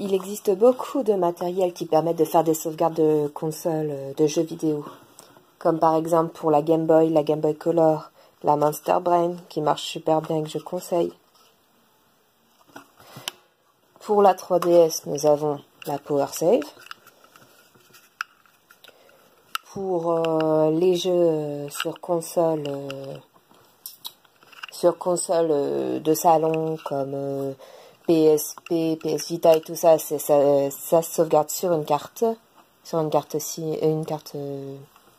il existe beaucoup de matériel qui permettent de faire des sauvegardes de consoles de jeux vidéo. Comme par exemple pour la Game Boy Color, la Monster Brain qui marche super bien et que je conseille. Pour la 3DS, nous avons la Power Save. Pour les jeux sur console de salon comme PSP, PS Vita et tout ça, ça se sauvegarde sur une carte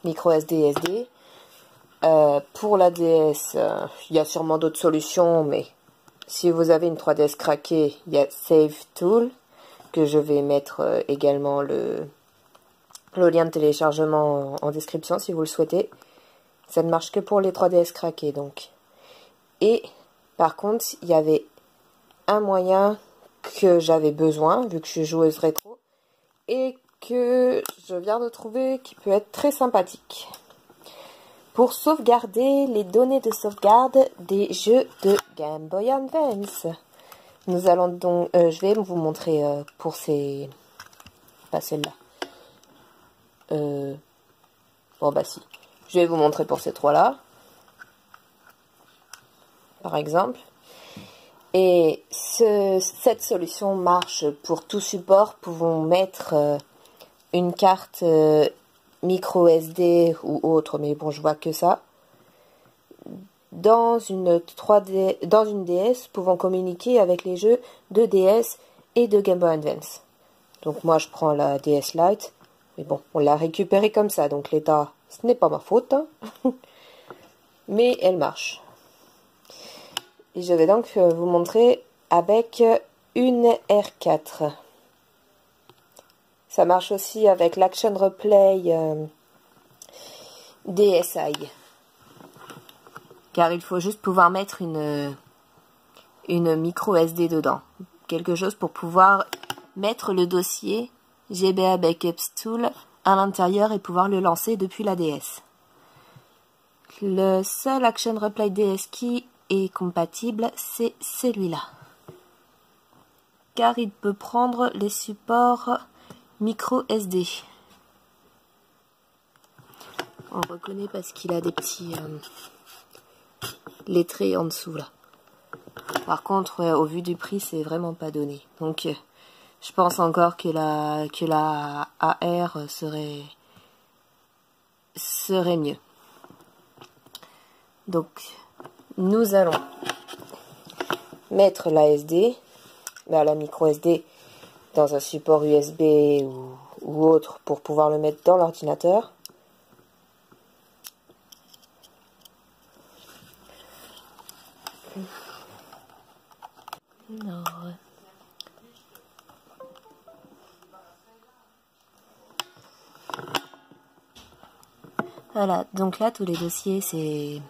micro SD SD. Pour la DS, il y a sûrement d'autres solutions, mais si vous avez une 3DS craquée, il y a Save Tool, que je vais mettre également le lien de téléchargement en description si vous le souhaitez. Ça ne marche que pour les 3DS craqués donc. Et par contre, il y avait un moyen que j'avais besoin, vu que je suis joueuse rétro, et que je viens de trouver qui peut être très sympathique. Pour sauvegarder les données de sauvegarde des jeux de Game Boy Advance. Nous allons donc, je vais vous montrer pour ces, pas celle-là. Bon bah si, je vais vous montrer pour ces trois-là, par exemple. Et cette solution marche pour tout support. Pouvons mettre une carte micro SD ou autre, mais bon, je vois que ça. Dans une DS, pouvons communiquer avec les jeux de DS et de Game Boy Advance. Donc moi, je prends la DS Lite. Mais bon, on l'a récupérée comme ça, donc l'état, ce n'est pas ma faute. Hein. Mais elle marche. Et je vais donc vous montrer avec une R4. Ça marche aussi avec l'Action Replay DSi. Car il faut juste pouvoir mettre une micro SD dedans. Quelque chose pour pouvoir mettre le dossier GBA Backups Tool à l'intérieur et pouvoir le lancer depuis la DS. Le seul Action Replay DS qui est compatible, c'est celui-là. Car il peut prendre les supports micro SD. On reconnaît parce qu'il a des petits lettrés en dessous là. Par contre, au vu du prix, c'est vraiment pas donné. Donc je pense encore que la AR serait mieux. Donc, nous allons mettre la SD, la micro SD, dans un support USB ou autre pour pouvoir le mettre dans l'ordinateur. Non. Voilà, donc là tous les dossiers c'est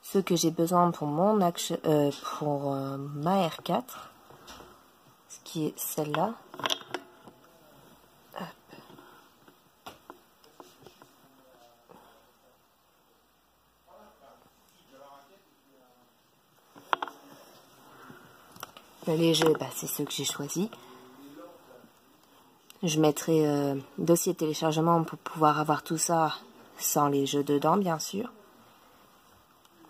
ce que j'ai besoin pour mon ma R4, ce qui est celle-là. Les jeux, bah, c'est ceux que j'ai choisis. Je mettrai dossier de téléchargement pour pouvoir avoir tout ça sans les jeux dedans, bien sûr.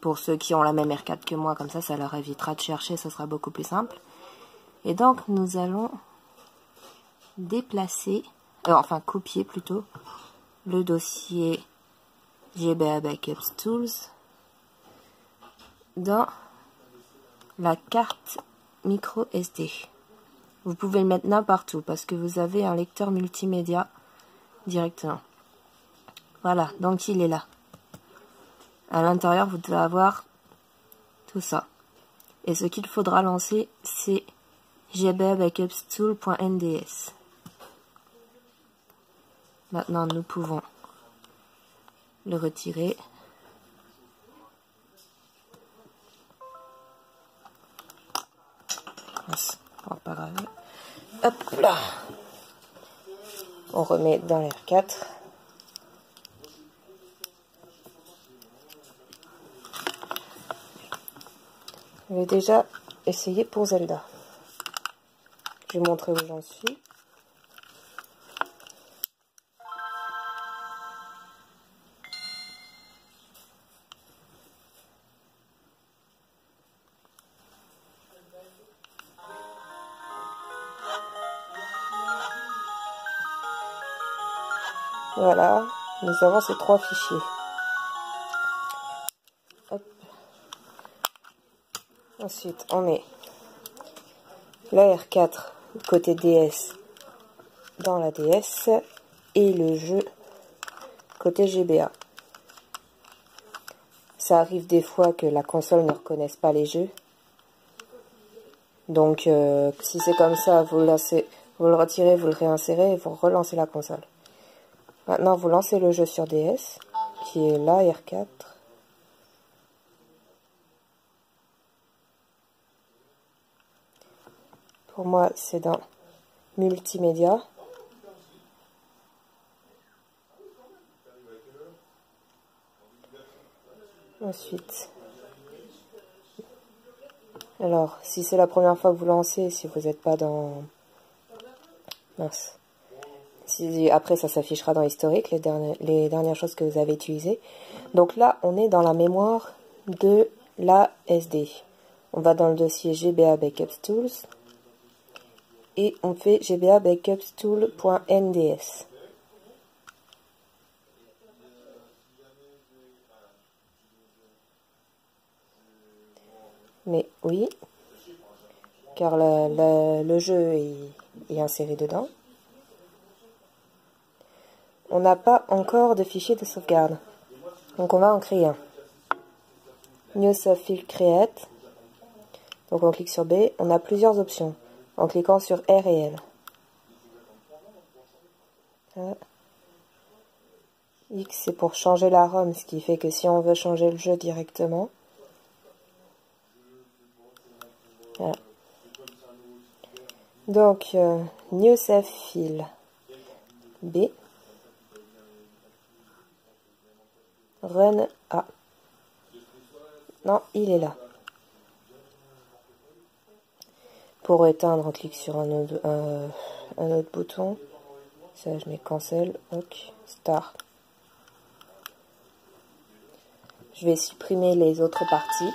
Pour ceux qui ont la même R4 que moi, comme ça leur évitera de chercher, ce sera beaucoup plus simple. Et donc, nous allons déplacer, enfin copier plutôt, le dossier GBA Backups Tools dans la carte micro SD. Vous pouvez le mettre n'importe où parce que vous avez un lecteur multimédia directement. Voilà, donc il est là. À l'intérieur, vous devez avoir tout ça. Et ce qu'il faudra lancer, c'est GBA Backups Tool.nds. Maintenant, nous pouvons le retirer. On va pas graver. Hop là. On remet dans l'R4. Je vais déjà essayer pour Zelda. Je vais vous montrer où j'en suis. Voilà, nous avons ces 3 fichiers. Hop. Ensuite, on met la R4 côté DS dans la DS et le jeu côté GBA. Ça arrive des fois que la console ne reconnaisse pas les jeux. Donc, si c'est comme ça, vous le retirez, vous le réinsérez et vous relancez la console. Maintenant, vous lancez le jeu sur DS, qui est la R4. Pour moi, c'est dans Multimédia. Ensuite, alors, si c'est la première fois que vous lancez, si vous n'êtes pas dans... Mince. Après, ça s'affichera dans l'historique, les dernières choses que vous avez utilisées. Donc là, on est dans la mémoire de la SD. On va dans le dossier GBA Backups Tools et on fait GBA Backups Tool.nds. Mais oui, car le jeu est inséré dedans. On n'a pas encore de fichier de sauvegarde. Donc on va en créer un. New Softfile Create. Donc on clique sur B. On a plusieurs options. En cliquant sur R et L. X c'est pour changer la ROM, ce qui fait que si on veut changer le jeu directement. Voilà. Donc New Softfile B. Run A. Non, il est là. Pour éteindre, on clique sur un autre bouton. Ça, je mets Cancel. OK. Start. Je vais supprimer les autres parties.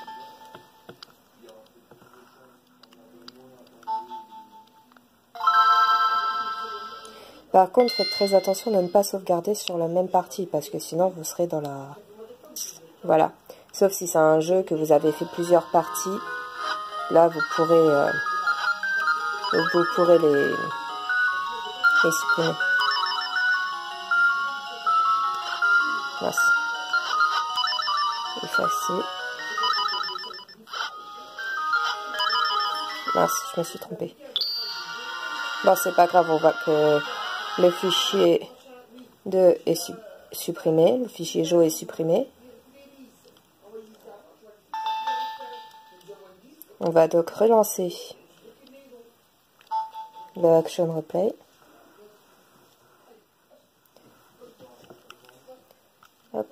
Par contre, faites très attention de ne pas sauvegarder sur la même partie, parce que sinon vous serez dans la... Voilà. Sauf si c'est un jeu que vous avez fait plusieurs parties. Là, vous pourrez les supprimer. Mince. Effacer. Mince, je me suis trompée. Bon, c'est pas grave, on voit que le fichier 2 est supprimé, le fichier Jo est supprimé. On va donc relancer le Action Replay. Hop.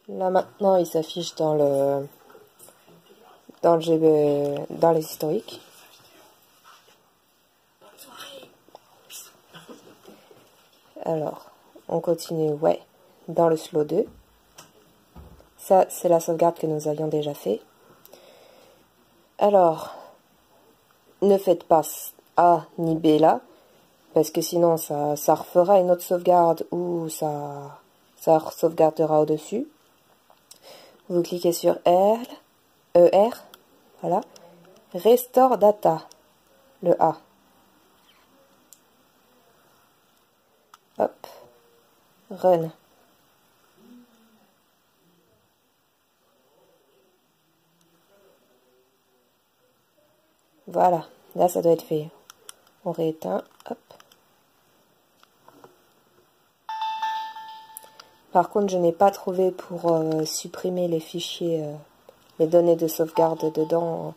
Là maintenant, il s'affiche dans les historiques. Alors, on continue, ouais, dans le slow 2. Ça, c'est la sauvegarde que nous avions déjà fait. Alors, ne faites pas A ni B là, parce que sinon ça refera une autre sauvegarde ou ça sauvegardera au-dessus. Vous cliquez sur ER, voilà. Restore Data, le A. Hop, Run. Voilà, là ça doit être fait. On rééteint, hop. Par contre, je n'ai pas trouvé pour supprimer les fichiers, les données de sauvegarde dedans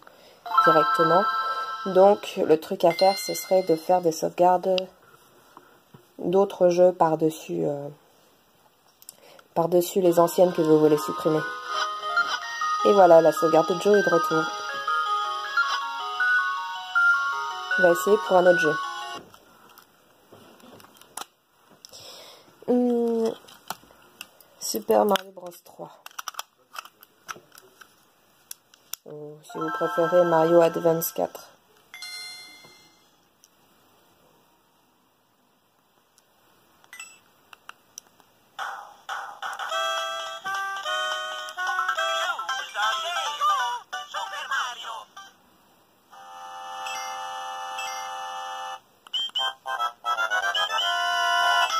directement. Donc, le truc à faire, ce serait de faire des sauvegardes d'autres jeux par-dessus les anciennes que vous voulez supprimer. Et voilà, la sauvegarde de Joe est de retour. On va essayer pour un autre jeu. Super Mario Bros 3. Ou si vous préférez Mario Advance 4.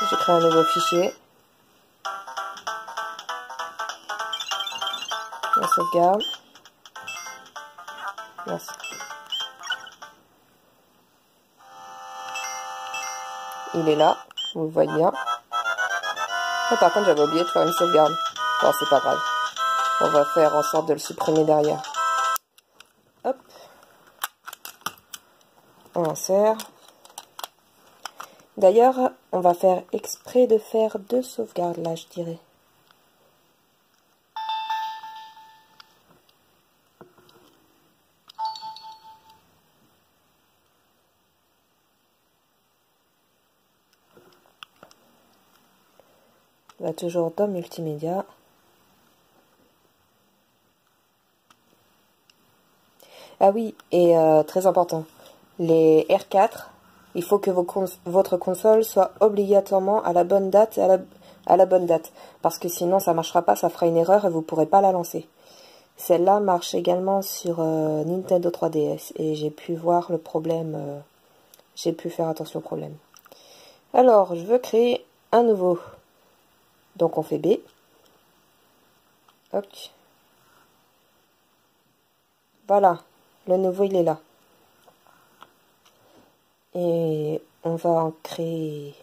J'ai créé un nouveau fichier. On sauvegarde. Merci. Il est là, vous le voyez bien. Ah, par contre, j'avais oublié de faire une sauvegarde. Bon, c'est pas grave. On va faire en sorte de le supprimer derrière. Hop. On insère. D'ailleurs, on va faire exprès de faire 2 sauvegardes là, je dirais. On va toujours dans multimédia. Ah oui, et très important, les R4, il faut que votre console soit obligatoirement à la bonne date, à la bonne date. Parce que sinon ça ne marchera pas, ça fera une erreur et vous ne pourrez pas la lancer. Celle-là marche également sur Nintendo 3DS et j'ai pu voir le problème, j'ai pu faire attention au problème. Alors, je veux créer un nouveau. Donc on fait B. Ok. Voilà, le nouveau il est là. Et on va en créer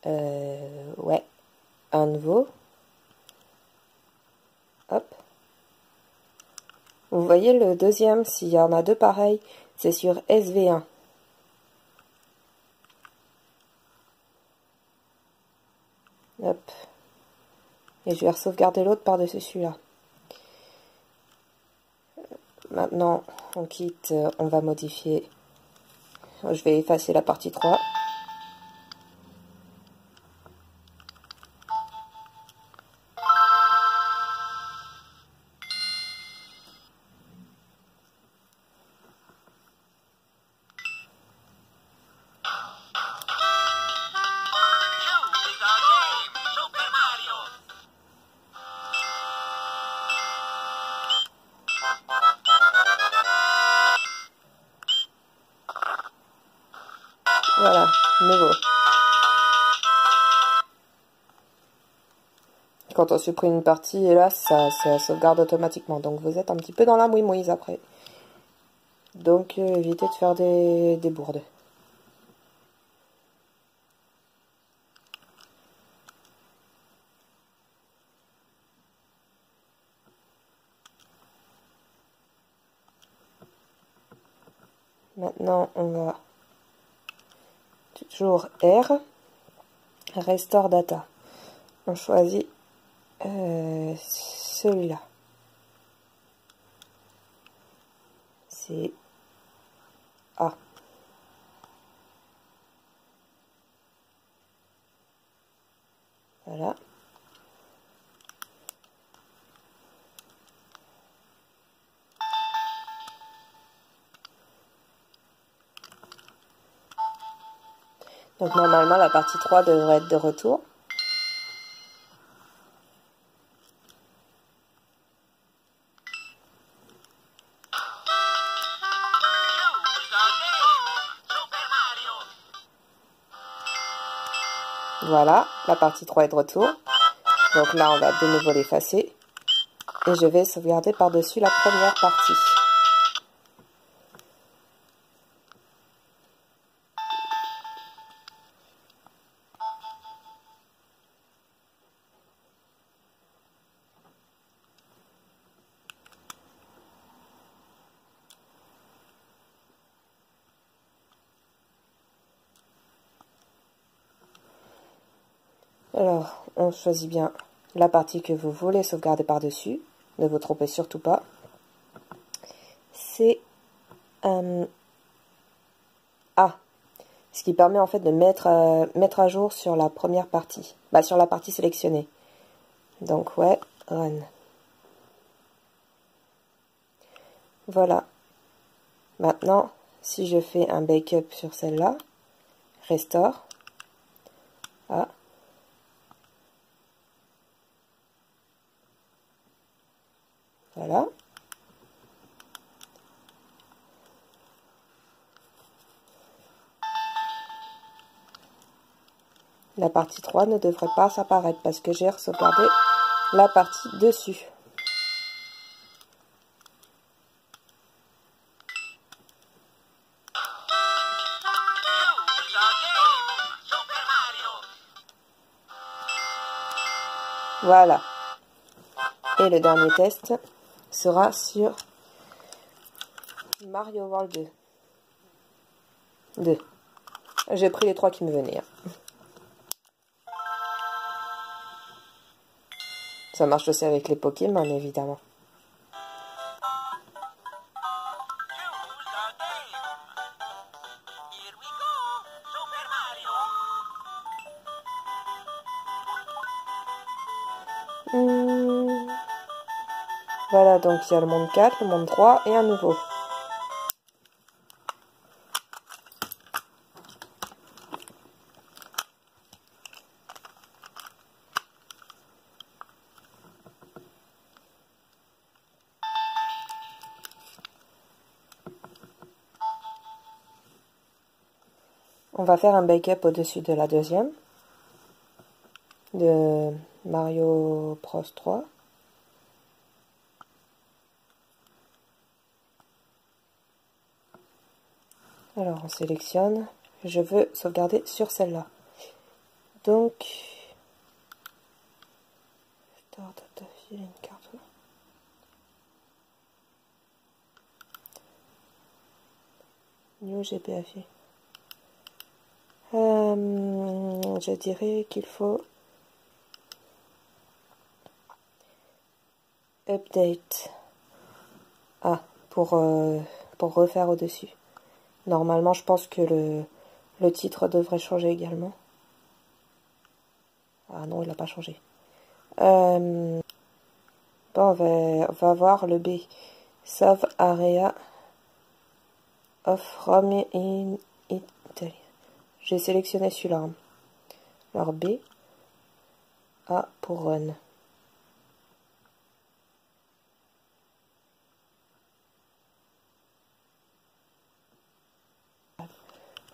ouais, un nouveau. Hop. Vous voyez le deuxième, s'il y en a 2 pareils, c'est sur SV1. Hop. Et je vais sauvegarder l'autre par-dessus celui-là. Maintenant, on quitte, on va modifier. Je vais effacer la partie 3. Voilà, nouveau. Quand on supprime une partie, et là, ça sauvegarde automatiquement. Donc vous êtes un petit peu dans la mouise après. Donc évitez de faire des bourdes. Maintenant, on va toujours R, Restore Data. On choisit celui-là. C'est A. Voilà. Donc normalement la partie 3 devrait être de retour. Voilà, la partie 3 est de retour. Donc là on va de nouveau l'effacer. Et je vais sauvegarder par-dessus la première partie. Alors, on choisit bien la partie que vous voulez sauvegarder par-dessus. Ne vous trompez surtout pas. C'est Ce qui permet en fait de mettre à jour sur la première partie. Bah, sur la partie sélectionnée. Donc ouais, run. Voilà. Maintenant, si je fais un backup sur celle-là, restore. Ah. Voilà. La partie 3 ne devrait pas s'apparaître parce que j'ai sauvegardé la partie dessus. Voilà. Et le dernier test sera sur Mario World 2. J'ai pris les 3 qui me venaient. Ça marche aussi avec les Pokémon, évidemment. Voilà, donc il y a le monde 4, le monde 3 et un nouveau. On va faire un backup au-dessus de la deuxième, de Mario Bros 3. Alors on sélectionne, je veux sauvegarder sur celle-là. Donc, il y a une carte. New GPFI. Je dirais qu'il faut update. Ah, pour refaire au-dessus. Normalement, je pense que le titre devrait changer également. Ah non, il n'a pas changé. Bon, on va voir le B. Save area of Rome in Italy. J'ai sélectionné celui-là. Alors B. A pour run.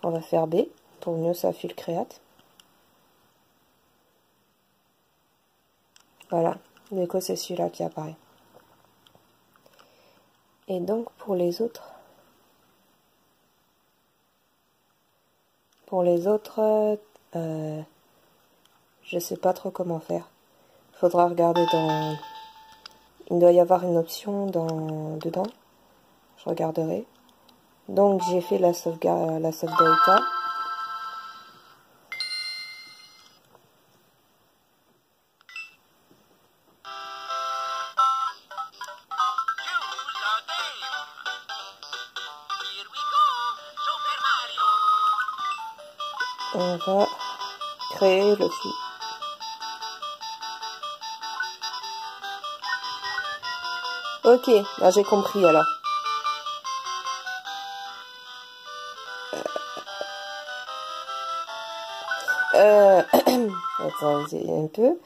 On va faire B pour mieux s'affiler create. Voilà, l'écho c'est celui-là qui apparaît. Et donc pour les autres, je sais pas trop comment faire. Il faudra regarder dans... Il doit y avoir une option dedans. Je regarderai. Donc j'ai fait la sauvegarde, la sauve data. On va créer le flux. Ok, là j'ai compris alors. Attendez un peu.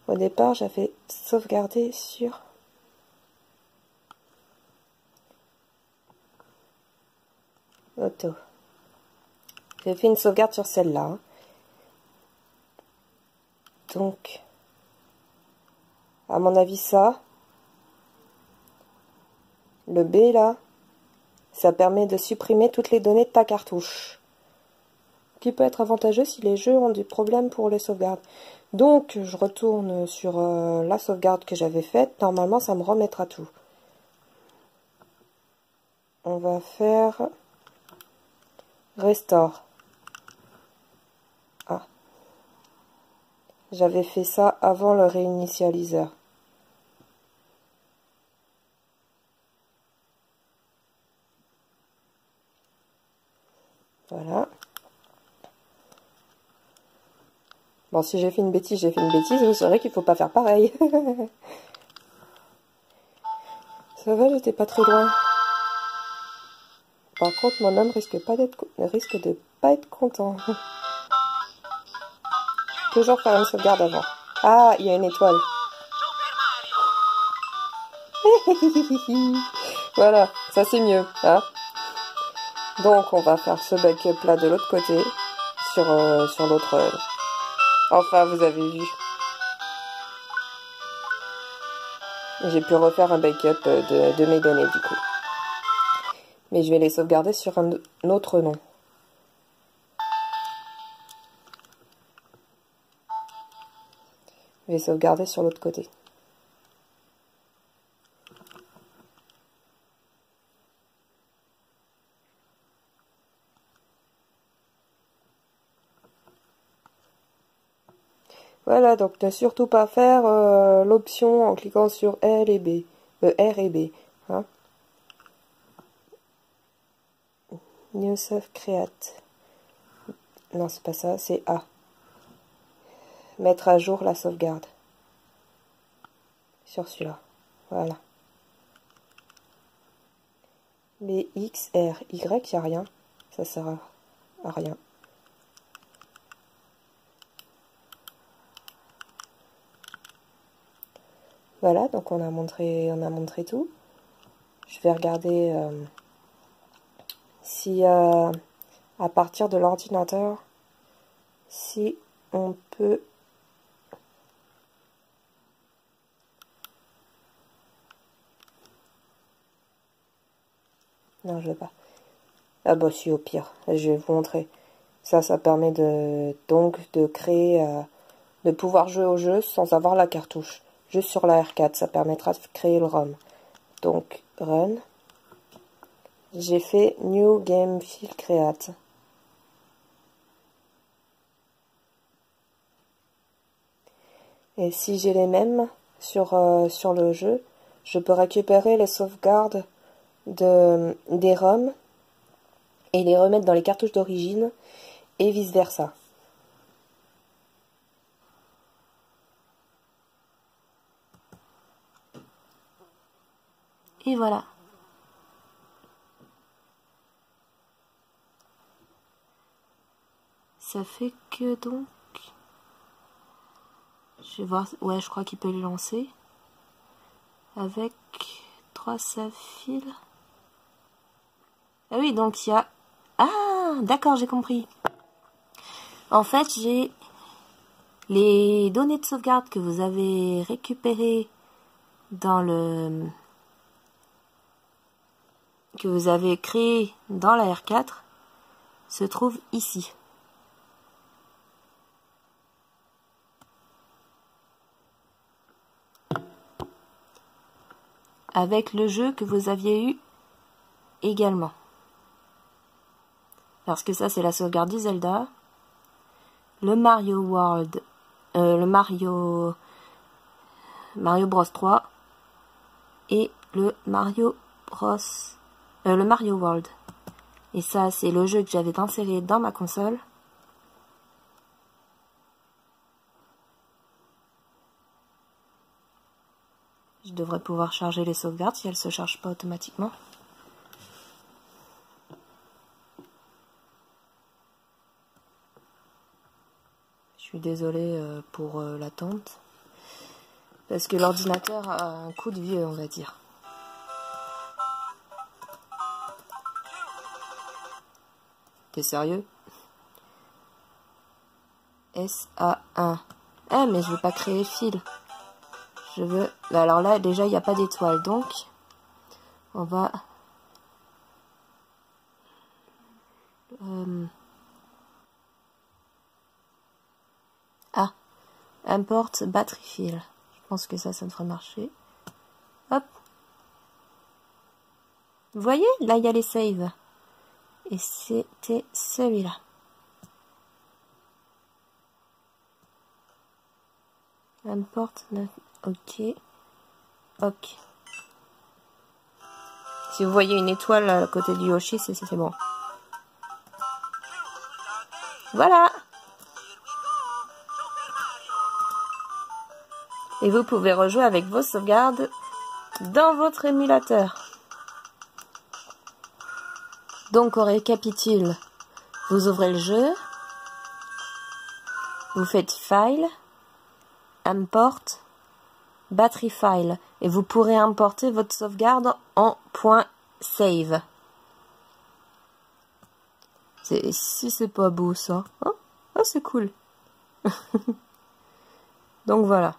Au départ, j'avais sauvegardé sur auto. J'ai fait une sauvegarde sur celle-là. Donc, à mon avis, ça, le B là, ça permet de supprimer toutes les données de ta cartouche. Qui peut être avantageux si les jeux ont des problèmes pour les sauvegardes. Donc, je retourne sur la sauvegarde que j'avais faite. Normalement, ça me remettra tout. On va faire Restore. J'avais fait ça avant le réinitialiseur. Voilà. Bon, si j'ai fait une bêtise, j'ai fait une bêtise. Vous saurez qu'il faut pas faire pareil. Ça va, j'étais pas très loin. Par contre, mon homme risque de pas être content. Toujours faire une sauvegarde avant. Ah, il y a une étoile. Voilà, ça c'est mieux. Hein, donc, on va faire ce backup là de l'autre côté. Sur l'autre... Enfin, vous avez vu. J'ai pu refaire un backup de mes données du coup. Mais je vais les sauvegarder sur un autre nom. Je vais sauvegarder sur l'autre côté. Voilà, donc ne surtout pas faire l'option en cliquant sur R et B. Hein. New Save Create. Non, c'est pas ça, c'est A. Mettre à jour la sauvegarde. Sur celui-là. Voilà. B, X, R, Y, il n'y a rien. Ça sert à rien. Voilà, donc on a montré tout. Je vais regarder si à partir de l'ordinateur, si on peut... Non, je veux pas. Ah bah si, au pire, je vais vous montrer. Ça permet donc de créer, de pouvoir jouer au jeu sans avoir la cartouche. Juste sur la R4, ça permettra de créer le ROM. Donc, Run. J'ai fait New Game File Create. Et si j'ai les mêmes sur le jeu, je peux récupérer les sauvegardes des ROM et les remettre dans les cartouches d'origine et vice versa. Et voilà. Ça fait que donc... Je vais voir... Ouais, je crois qu'il peut les lancer. Avec 3 save files. Ah oui, donc il y a... Ah, d'accord, j'ai compris. En fait, j'ai les données de sauvegarde que vous avez récupérées dans le... que vous avez créé dans la R4 se trouvent ici. Avec le jeu que vous aviez eu également. Parce que ça, c'est la sauvegarde du Zelda. Le Mario World. Le Mario Bros 3. Et le Mario Bros. Le Mario World. Et ça, c'est le jeu que j'avais inséré dans ma console. Je devrais pouvoir charger les sauvegardes si elles ne se chargent pas automatiquement. Je suis désolée pour l'attente. Parce que l'ordinateur a un coup de vieux, on va dire. T'es sérieux? SA1. Ah, mais je veux pas créer fil. Je veux... Alors là, déjà, il n'y a pas d'étoile. Donc, on va... Ah, import battery fill. Je pense que ça devrait marcher. Hop. Vous voyez, là, il y a les saves. Et c'était celui-là. Import, ok. Ok. Si vous voyez une étoile à côté du Yoshi, c'est bon. Voilà. Et vous pouvez rejouer avec vos sauvegardes dans votre émulateur. Donc on récapitule. Vous ouvrez le jeu. Vous faites File, Import, Battery File. Et vous pourrez importer votre sauvegarde en .save. Si c'est pas beau ça. Hein? Ah, c'est cool. Donc voilà.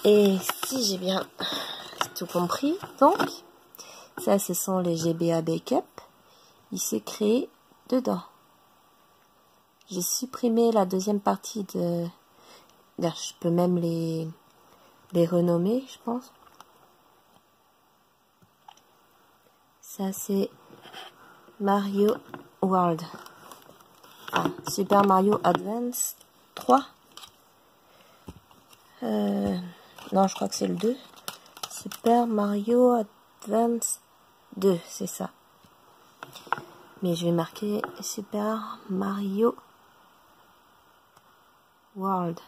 Et si j'ai bien tout compris, donc, ça ce sont les GBA Backup. Il s'est créé dedans. J'ai supprimé la deuxième partie de... Là, je peux même les renommer, je pense. Ça c'est Mario World. Ah, Super Mario Advance 3. Non, je crois que c'est le 2. Super Mario Advance 2, c'est ça. Mais je vais marquer Super Mario World.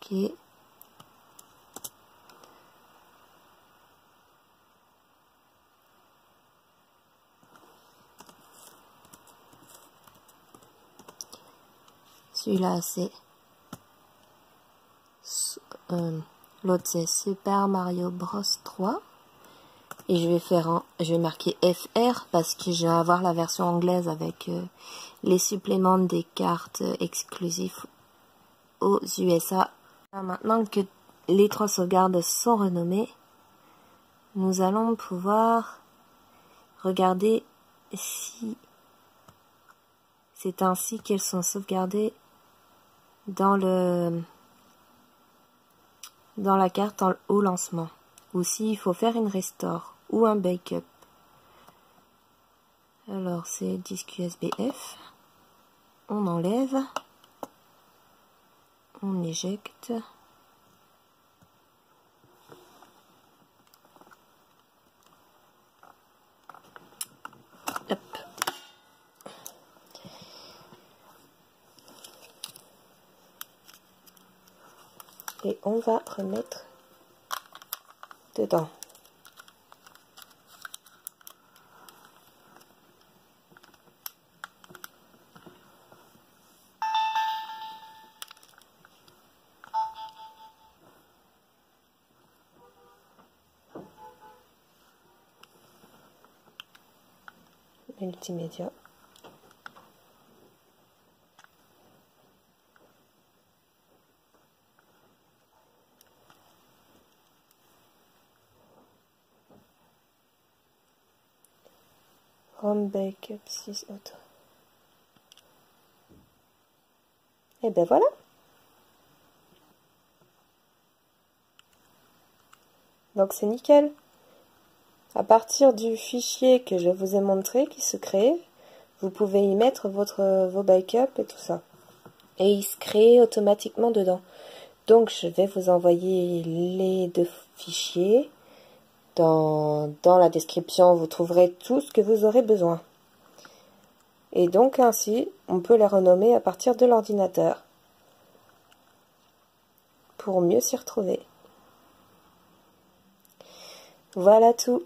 Ok. Celui-là, c'est... l'autre, c'est Super Mario Bros 3. Et je vais marquer FR parce que je vais avoir la version anglaise avec les suppléments des cartes exclusives aux USA. Maintenant que les 3 sauvegardes sont renommées, nous allons pouvoir regarder si c'est ainsi qu'elles sont sauvegardées dans la carte au lancement, ou s'il faut faire une restore ou un backup. Alors c'est disque USB F, on enlève, on éjecte, hop. Et on va remettre dedans. Multimédia. Home Backup 6 Auto. Et ben voilà. Donc c'est nickel. À partir du fichier que je vous ai montré qui se crée, vous pouvez y mettre vos backups et tout ça. Et il se crée automatiquement dedans. Donc je vais vous envoyer les 2 fichiers. Dans la description, vous trouverez tout ce que vous aurez besoin. Et donc ainsi, on peut les renommer à partir de l'ordinateur pour mieux s'y retrouver. Voilà tout.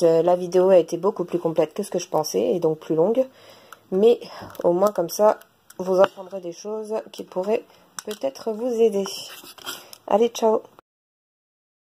La vidéo a été beaucoup plus complète que ce que je pensais et donc plus longue. Mais au moins comme ça, vous apprendrez des choses qui pourraient peut-être vous aider. Allez, ciao!